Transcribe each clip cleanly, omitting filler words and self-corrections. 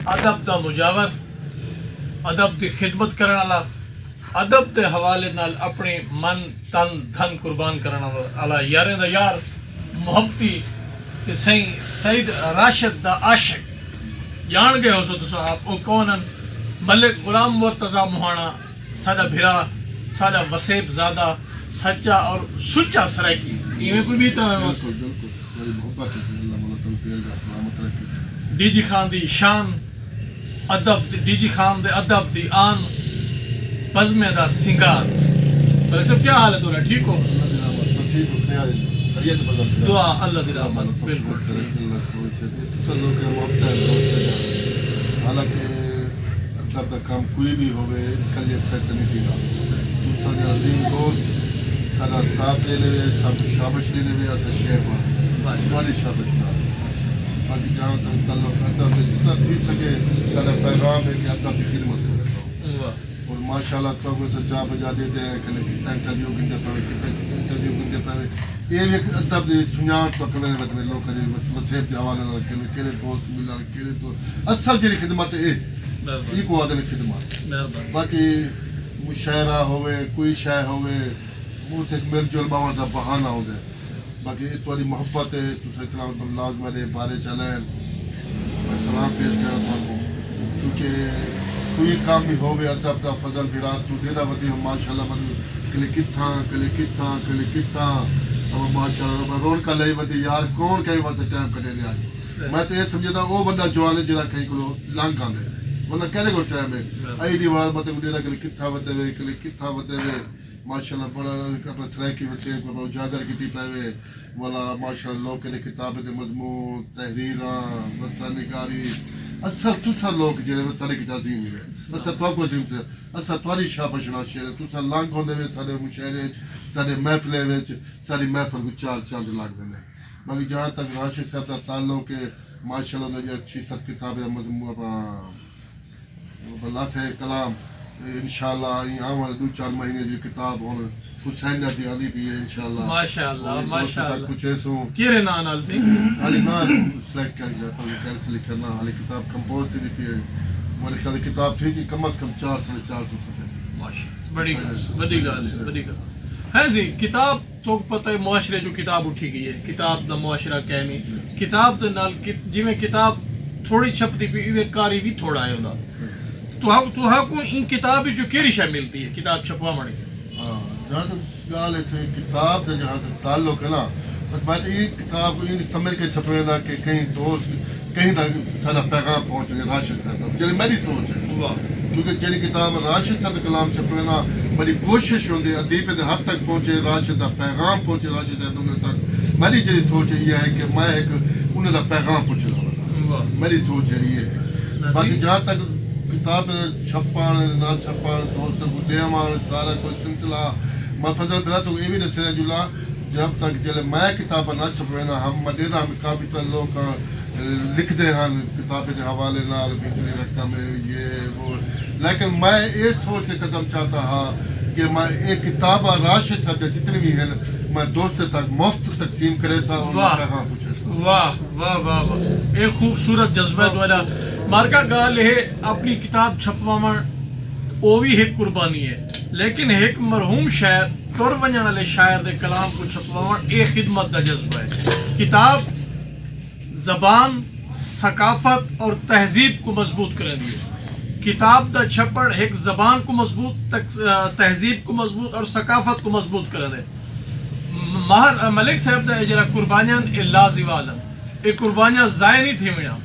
ادب دا مجاور، ادب دی خدمت کرنے والا، ادب دے حوالے نال اپنے من تن دھن قربان کرنے والا یاریں دا یار، محبتی تے سید راشد دا عاشق جان گئے ہو سو تسا آپ او کونن ملک غلام مرتضی موہانا، ساڈا بھرا، ساڈا وسیب زادہ، سچا اور سچا سرائکی ایویں کوئی بھی تو بالکل بالکل بڑی محبت ہے اللہ مولا تو دیر کا سلامت رکھے. ڈی جی خان دی شان، ادب ڈی جی خان دے ادب دی آن، بزمے دا سنگار. ملک صاحب کیا حال ہے تھوڑا ٹھیک ہو؟ اللہ دی رحمت تو ٹھیک ہو خیر خیریت بدل دعا اللہ دی رحمت بالکل. اللہ سوچ سے تو لوگ محبت ہے دوست. حالانکہ ادب دا کام کوئی بھی ہوئے کل یہ سیٹ نہیں تھی تو سارے عظیم دوست سارا ساتھ لے لے سب شابش لے لے ایسا شہر پر ساری شابش نہ باقی جہاں تک تعلق ادب سے جتنا تھی سکے سارا پیغام ہے کہ ادب کی خدمت کرتا ہوں. اور ماشاء اللہ تو وہ سچا بجا دیتے ہیں کہ کتنا انٹرویو گنتے پہ کتنا انٹرویو گنتے پہ یہ ایک ادب دی سنیاٹ تو کرنے میں لوگ کرے وسیب دے حوالے نال کہڑے دوست ملن کہڑے تو اصل جی خدمت ہے یہ کو آدمی خدمت. باقی مشاعرہ ہوئے کوئی شے ہوئے وہ تے مل جل باور دا بہانہ ہو گئے. باقی تھوڑی محبت ہے تو اتنا لازم ہے بارے چلیں میں سلام پیش کر رہا ہوں کیونکہ کوئی کام بھی ہوئے ادب دا فضل برات تو دیدہ ودی ہم ماشاء اللہ کلے کتھاں اور ماشاء اللہ رون کا لئی ودی یار کون کہیں وقت ٹائم کٹے دے آج میں تو یہ سمجھتا وہ بندہ جوان ہے جنہا کہیں کو لانگ آن دے ورنہ کہنے کو ٹائم ہے آئی دیوار بتے کو دیدہ کلے کتھاں ودے وے ماشاءاللہ بڑا اپنا سرائکی وسیب کو اجاگر کی تھی پہوے والا ماشاءاللہ لوگ کے کتابیں دے مضمون تحریراں وسا نگاری اصل تسا لوگ جنہیں وسانے کی تعظیم ہے اصل تو آپ کو عظیم سے اصل تواری شابش ناشیر ہے تسا لانگ ہوندے وے سارے مشاعرے سارے محفلے وچ ساری محفل کو چال لاگ دینے. باقی جہاں تک راشد صاحب کا تعلق ہے ماشاءاللہ نے اچھی سب کتابیں مضمون بلات ہے کلام انشاءاللہ آنے والے 2-4 مہینے جو کتاب اور حسین دی آدھی بھی ہے انشاءاللہ ماشاءاللہ ماشاءاللہ کچھ ایسوں کیرے نان آل سی حالی نان سلیکٹ کر گیا پل کینسل کرنا حالی کتاب کمپوز دی بھی ہے ہماری خیال کتاب تھی تھی کم از کم 400-450 ماشاءاللہ بڑی گال ہے جی. کتاب تو پتہ ہے معاشرے جو کتاب اٹھی گئی ہے کتاب دا معاشرہ کہنی کتاب دے نال جی میں کتاب تھوڑی چھپتی بھی ایوے کاری بھی تھوڑا ہے ہونا تو ہاں کو ان کتاب جو کیری شے ملتی ہے کتاب چھپوا مڑی جہاں تک گال ایسے کتاب کا جہاں تک تعلق ہے نا بس بات یہ کتاب کو یہ سمجھ کے چھپے نا کہ کہیں دوست کہیں تک سارا پیغام پہنچ گیا راشد صاحب جنہیں میری سوچ ہے کیونکہ جنہیں کتاب راشد صاحب کلام چھپے نا بڑی کوشش ہوندی ادیب دے حد تک پہنچے راشد دا پیغام پہنچے راشد صاحب انہیں تک میری جنہیں سوچ ہے یہ ہے کہ میں ایک انہیں دا پیغام پہنچے رہا میری سوچ ہے یہ ہے. باقی جہاں تک کتاب چھپان نہ چھپان دوست کو دیوان سارا کوئی سلسلہ میں فضل برا تو یہ بھی دسے ہے جلا جب تک جلے میں کتاب نہ چھپے نا ہم مدیدہ ہم کافی سارے لوگ لکھ دے ہیں کتاب کے حوالے نال اتنی رقم ہے یہ وہ لیکن میں یہ سوچ کے قدم چاہتا ہاں کہ میں ایک کتاب راشد صاحب جتنی بھی ہیں میں دوست تک مفت تقسیم کرے سا اور پیغام پوچھے سا. واہ واہ واہ واہ ایک خوبصورت جذبہ والا مارکا گال ہے اپنی کتاب چھپواون او بھی ایک قربانی ہے لیکن ایک مرحوم شاعر ٹر ونجن والے شاعر دے کلام کو چھپواون ایک خدمت دا جذبہ ہے. کتاب زبان ثقافت اور تہذیب کو مضبوط کرے دی کتاب دا چھپڑ ایک زبان کو مضبوط تہذیب کو مضبوط اور ثقافت کو مضبوط کرے دے. ملک صاحب دا جرا قربانیاں لازوالن یہ قربانیاں ضائع نہیں تھی میاں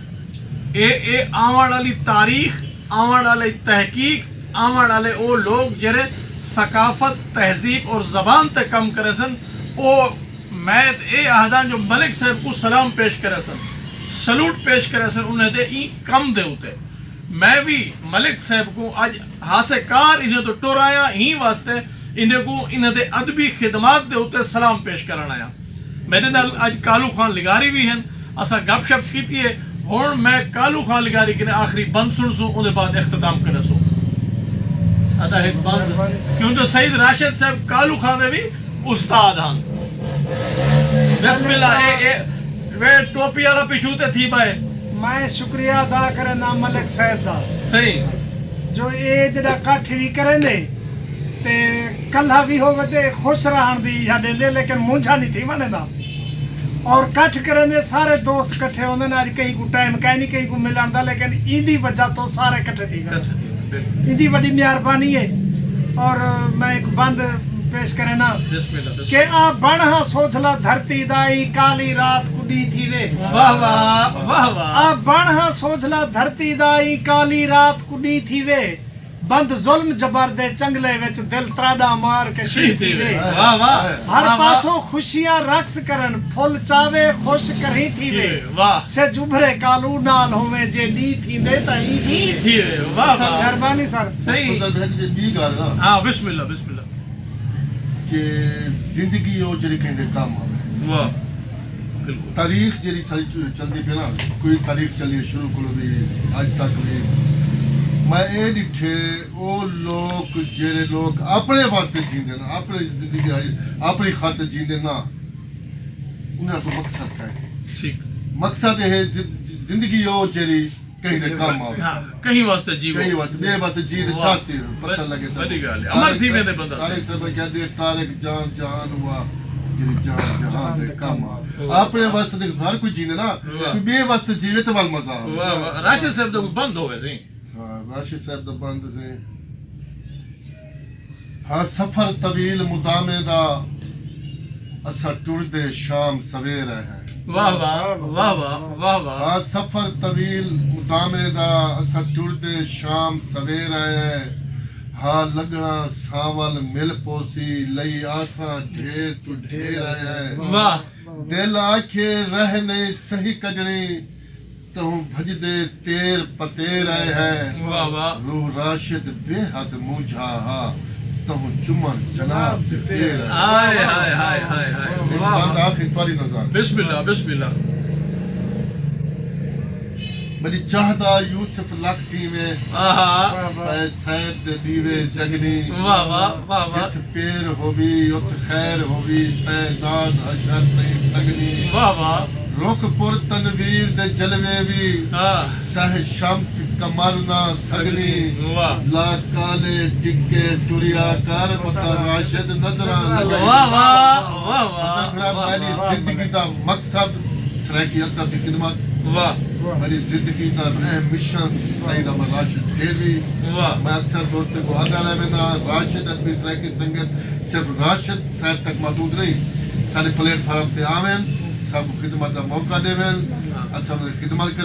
اے آوان والی تاریخ آوان والے تحقیق آوان والے او لوگ جرے ثقافت تہذیب اور زبان تے کم کرے سن او میں اے آہدان جو ملک صاحب کو سلام پیش کرے سن سلوٹ پیش کرے سن انہیں دے ای کم دے ہوتے. میں بھی ملک صاحب کو آج ہاسے کار انہیں تو ٹور آیا ہی واسطے انہیں کو انہیں دے ادبی خدمات دے ہوتے سلام پیش کرنا آیا. میرے نال آج کالو خان لگاری بھی ہیں اسا گپ شپ کیتی ہے ہون میں کالو خان لگاری کے آخری بند سن سو انہیں بعد اختتام کرے سو ادا ایک بند کیونکہ سید راشد صاحب کالو خان دے بھی استاد ہاں بسم اللہ اے ٹوپی والا پیچھوتے تھی بھائی میں شکریہ ادا کرنا ملک صاحب دا صحیح جو یہ جڑا کٹھ بھی کریں دے تے کلھا بھی ہوے تے خوش رہن دی ساڈے لے لیکن مونجھا نہیں تھی منے دا اور کٹھ کریں دے سارے دوست کٹھے ہوندے نے اج کہیں کو ٹائم کہیں نہیں کہیں کو ملن دا لیکن ایندی وجہ تو سارے کٹھے تھی گئے ایندی بڑی مہربانی ہے اور میں ایک بند پیش کرے نا بسم اللہ بسم کہ آ بڑھا سوچلا دھرتی دائی کالی رات کڈی تھی وے اللہ واہ واہ واہ واہ آ بڑھا سوچلا دھرتی دائی کالی رات کڈی تھی وے بند ظلم جبر دے چنگلے وچ دل تراڈا مار کے شہید تھی وے واہ واہ ہر پاسوں خوشیاں رقص کرن پھل چاوے خوش کریں تھی وے واہ سے جبھرے کالو نال ہوے جے نی تھی دے تا ہی تھی واہ واہ مہربانی سر صحیح بی گل نا ہاں بسم اللہ بسم اللہ کہ زندگی وہ جڑی کہیں دے کام آوے واہ بالکل تاریخ جڑی ساری چلدی پئی نا کوئی تاریخ چلی ہے شروع کولو بھی اج تک بھی میں اے ڈٹھے او لوگ جڑے لوگ اپنے واسطے جیندے نا اپنی زندگی اپنی خاطر جیندے نا انہاں کو مقصد کا ہے ٹھیک مقصد ہے زندگی وہ جڑی کہیں دے کام آوے ہاں کہیں واسطے جیو کہیں واسطے میرے واسطے جی دے چاہتے پتہ لگے بڑی گل ہے عمر تھی میں دے بندہ تاریخ صاحب کہتے تارک جان جہان ہوا جڑی جان جہان دے کام آوے اپنے واسطے تے ہر کوئی جیندے نا کوئی بے واسطے جیوے تے ول مزہ آوے واہ واہ راشد صاحب تو بند ہوئے سی ہاں راشد صاحب دا بند سے ہاں سفر طویل مدامے دا اسا ٹردے شام سویرے ہیں واہ واہ واہ واہ واہ واہ ہاں سفر طویل مدامے دا اسا ٹردے شام سویرے ہیں ہاں لگنا ساول مل پوسی لئی آساں ڈھیر تو ڈھیر ہیں واہ دل آکھے رہ نہیں صحیح کجنی تہوں بھج دے تیر پتے رہے ہیں واہ واہ روح راشد بے حد موجھا ہا تہوں چمن جناب دے پیر ہے ہائے ہائے ہائے ہائے ہائے ایک واہ بات واہ آخری تواری نظر بسم اللہ بسم اللہ میری چاہدہ یوسف لکھتی میں آہا پہ سید دے دیوے جگنی واہ واہ واہ واہ جت پیر ہووی ات خیر ہووی پہ داد حشر نہیں تگنی واہ واہ رخ پر تنویر دے جلوے بھی ہاں سہ شمس کمر نہ سگنی واہ لا کالے ٹکے ٹریا کر پتا راشد نظران لگئی واہ واہ واہ فضل بڑا واہ میری زندگی دا مقصد سرائکی ادب کی خدمت واہ میری زندگی دا اہم مشن سعید احمد راشد کھیلوی واہ میں اکثر دوستوں کو عدالہ میں نا راشد ادبی سرائکی سنگت صرف راشد صاحب تک محدود نہیں سارے پلیٹ فارم تے آمین سب خدمت دا موقع دے اصل خدمت کرے